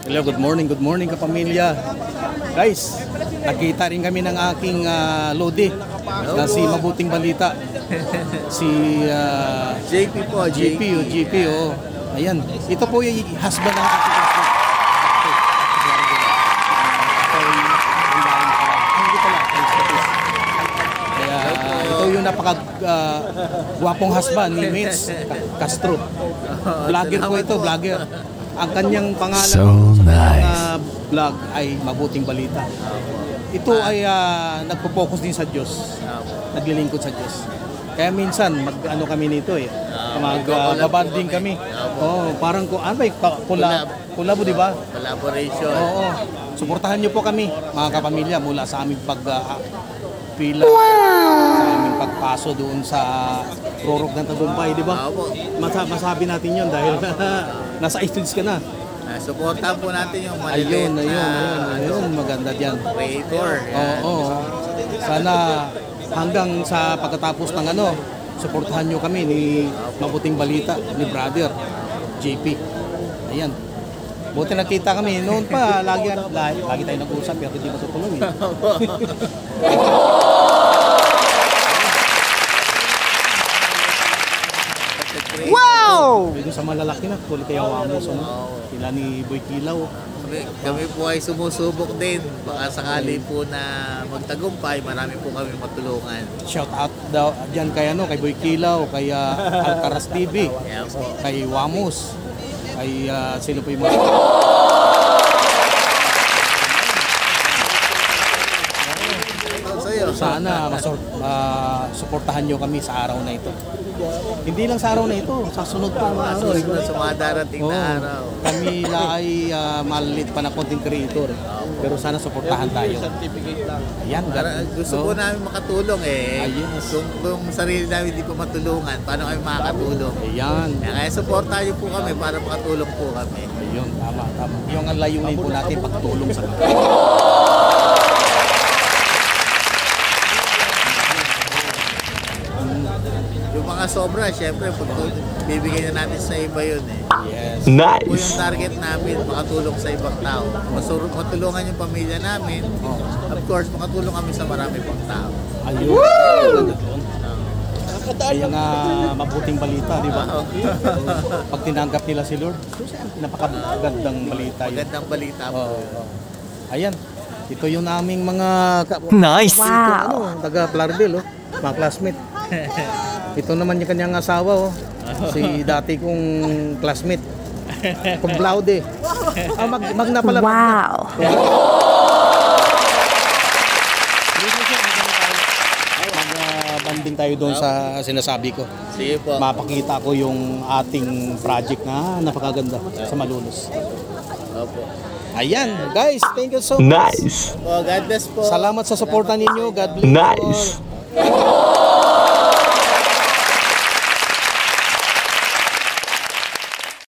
Hello, good morning kapamilya. Guys, nakita rin kami ng aking Lodi na si Mabuting Balita. Si JP po, JP, oh. Ayan, ito po yung husband ng aking ito yung napaka-gwapong husband ni Mitch Castro. Vlogger po ito, vlogger. Ang kanyang pangalan sa vlog ay Mabuting Balita. Ito ay nagpo-focus din sa Diyos. Naglilingkod sa Diyos. Kaya minsan mag-ano kami nito mag-banding kami. Oh, parang ano collab, di ba? Collaboration. Oo. Suportahan niyo po kami, mga kapamilya, mula sa aming pila sa aming pagpaso doon sa Rorok ng Tagumpay, di ba? Masabi natin 'yon dahil nasa stage ka na. Suportahan po natin yung maliliit Ayun, maganda diyan. Creator. Oo. Sana hanggang sa pagkatapos ng suportahan niyo kami ni Mabuting Balita, ni Brother JP. Ayan. Buti nakita kami noon pa, lagi tayo nag-uusap pero hindi matutuloy. Wow! Doon sa malalaki na, tuloy kaya Wamos, sila ni Boy Kilaw. Kami po ay sumusubok din. Baka sakali po na magtagumpay, marami po kami matulungan. Shout out daw dyan kay Boy Kilaw, kay Alcaraz TV, kay Wamos, kay sino po yung mga... Sana suportahan nyo kami sa araw na ito. Hindi lang sa araw na ito, sa sunod pa mga araw. Sa mga darating na araw. Kami ay maliit pa na content creator. Pero sana suportahan tayo. Ayan. Gusto po namin makatulong Kung sarili namin hindi po matulungan, paano kami makakatulong? Ayan. Kaya suportahan nyo po kami para makatulong po kami. Ayun, tama. Yung ang layunin po natin, pagtulong sa mga. Yung mga sobra, syempre, bibigyan na natin sa iba yun Yes. Nice! Po yung target namin, makatulong sa ibang tao. Matulungan yung pamilya namin. Of course, makatulong kami sa marami pang tao. Ayun. Kaya nga Mabuting Balita, di ba? Pag tinanggap nila si Lord, napakagandang balita yun. Magandang balita po. Ayan. Ito yung naming mga... Nice! Wow! Taga Plardel, mga classmate. Ito naman yung kanyang asawa, si dati kong classmate, cum laude. Magna pala. Wow! Mag-banding tayo doon sa sinasabi ko. Sige po. Mapakita ko yung ating project na napakaganda sa Malolos. Opo. Ayan, guys, thank you so much. Nice! God bless po. Salamat sa suporta ninyo. God bless you all. Nice!